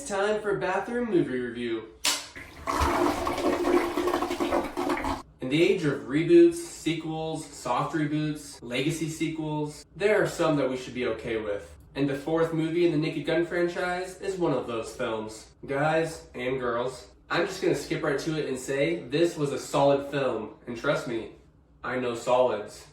it's time for bathroom movie review. In the age of reboots, sequels, soft reboots, legacy sequels, there are some that we should be okay with. And the fourth movie in the Naked Gun franchise is one of those films. Guys and girls, I'm just gonna skip right to it and say this was a solid film. And trust me, I know solids.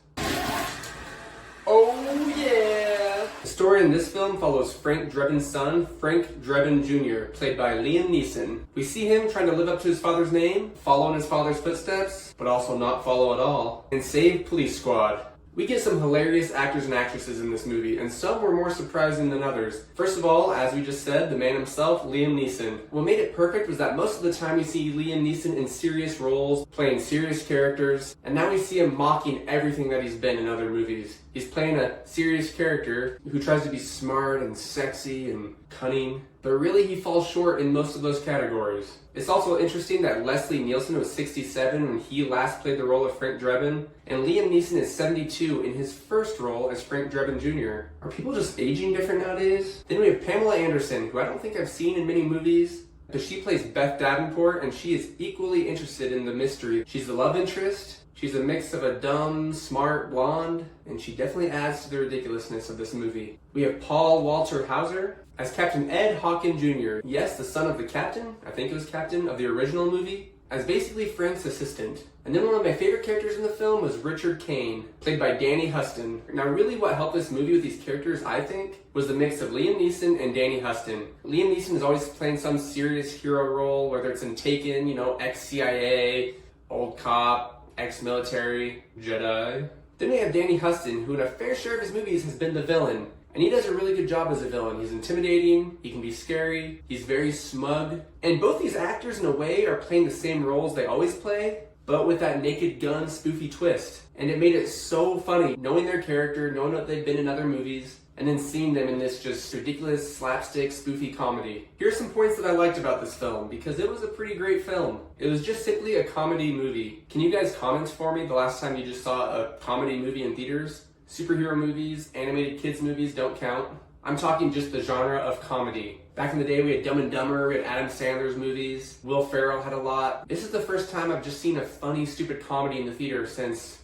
Oh yeah! The story in this film follows Frank Drebin's son, Frank Drebin Jr., played by Liam Neeson. We see him trying to live up to his father's name, follow in his father's footsteps, but also not follow at all, and save Police Squad. We get some hilarious actors and actresses in this movie, and some were more surprising than others. First of all, as we just said, the man himself, Liam Neeson. What made it perfect was that most of the time we see Liam Neeson in serious roles, playing serious characters, and now we see him mocking everything that he's been in other movies. He's playing a serious character who tries to be smart and sexy and cunning, but really he falls short in most of those categories. It's also interesting that Leslie Nielsen was 67 when he last played the role of Frank Drebin, and Liam Neeson is 72 in his first role as Frank Drebin Jr. Are people just aging different nowadays? Then we have Pamela Anderson, who I don't think I've seen in many movies, but she plays Beth Davenport, and she is equally interested in the mystery. She's the love interest. She's a mix of a dumb, smart blonde, and she definitely adds to the ridiculousness of this movie. We have Paul Walter Hauser as Captain Ed Hawken Jr. Yes, the son of the captain, I think it was captain, of the original movie, as basically Frank's assistant. And then one of my favorite characters in the film was Richard Kane, played by Danny Huston. Now really what helped this movie with these characters, I think, was the mix of Liam Neeson and Danny Huston. Liam Neeson is always playing some serious hero role, whether it's in Taken, ex-CIA, old cop, ex-military, Jedi. Then we have Danny Huston, who in a fair share of his movies has been the villain. And he does a really good job as a villain. He's intimidating, he can be scary, he's very smug. And both these actors in a way are playing the same roles they always play, but with that Naked Gun spoofy twist. And it made it so funny, knowing their character, knowing what they've been in other movies, and then seeing them in this just ridiculous slapstick spoofy comedy. Here's some points that I liked about this film, because it was a pretty great film. It was just simply a comedy movie. Can you guys comment for me the last time you just saw a comedy movie in theaters? Superhero movies, animated kids movies don't count. I'm talking just the genre of comedy. Back in the day we had Dumb and Dumber, we had Adam Sandler's movies, Will Ferrell had a lot. This is the first time I've just seen a funny, stupid comedy in the theater since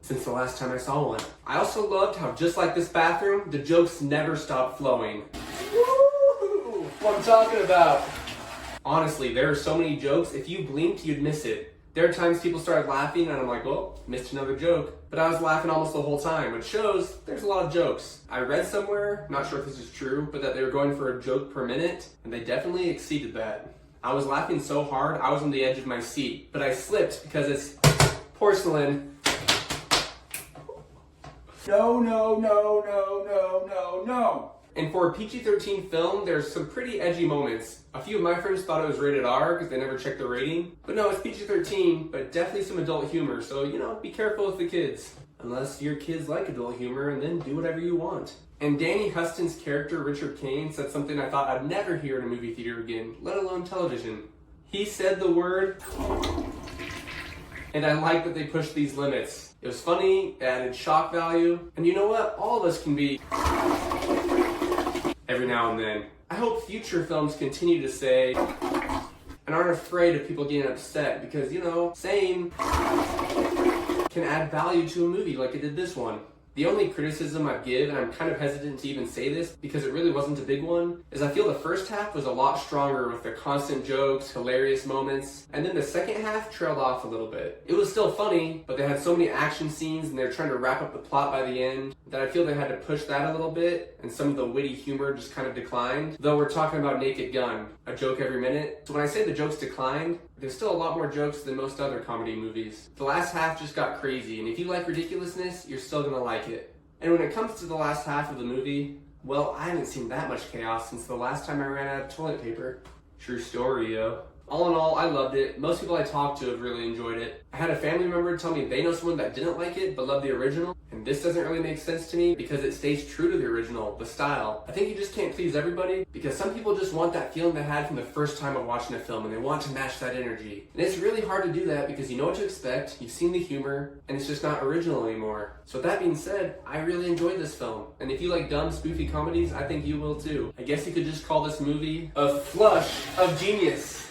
the last time I saw one. I also loved how, just like this bathroom, the jokes never stopped flowing. Woo! What I'm talking about. Honestly, there are so many jokes, if you blinked, you'd miss it. There are times people started laughing and I'm like, well, missed another joke. But I was laughing almost the whole time, which shows there's a lot of jokes. I read somewhere, not sure if this is true, but that they were going for a joke per minute, and they definitely exceeded that. I was laughing so hard, I was on the edge of my seat, but I slipped because it's porcelain. No, no, no, no, no, no, no. And for a PG-13 film, there's some pretty edgy moments. A few of my friends thought it was rated R because they never checked the rating. But no, it's PG-13, but definitely some adult humor. So, be careful with the kids. Unless your kids like adult humor, and then do whatever you want. And Danny Huston's character, Richard Kane, said something I thought I'd never hear in a movie theater again, let alone television. He said the word, and I like that they pushed these limits. It was funny, it added shock value, and you know what? All of us can be every now and then. I hope future films continue to say and aren't afraid of people getting upset because, saying can add value to a movie like it did this one. The only criticism I'd give, and I'm kind of hesitant to even say this because it really wasn't a big one, is I feel the first half was a lot stronger with the constant jokes, hilarious moments, and then the second half trailed off a little bit. It was still funny, but they had so many action scenes and they're trying to wrap up the plot by the end that I feel they had to push that a little bit, and some of the witty humor just kind of declined. Though we're talking about Naked Gun, a joke every minute. So when I say the jokes declined, there's still a lot more jokes than most other comedy movies. The last half just got crazy, and if you like ridiculousness, you're still gonna like it. And when it comes to the last half of the movie, well, I haven't seen that much chaos since the last time I ran out of toilet paper. True story, yo. All in all, I loved it. Most people I talked to have really enjoyed it. I had a family member tell me they know someone that didn't like it but loved the original, and this doesn't really make sense to me because it stays true to the original, the style. I think you just can't please everybody because some people just want that feeling they had from the first time of watching a film and they want to match that energy. And it's really hard to do that because you know what to expect, you've seen the humor, and it's just not original anymore. So with that being said, I really enjoyed this film. And if you like dumb, spoofy comedies, I think you will too. I guess you could just call this movie a flush of genius.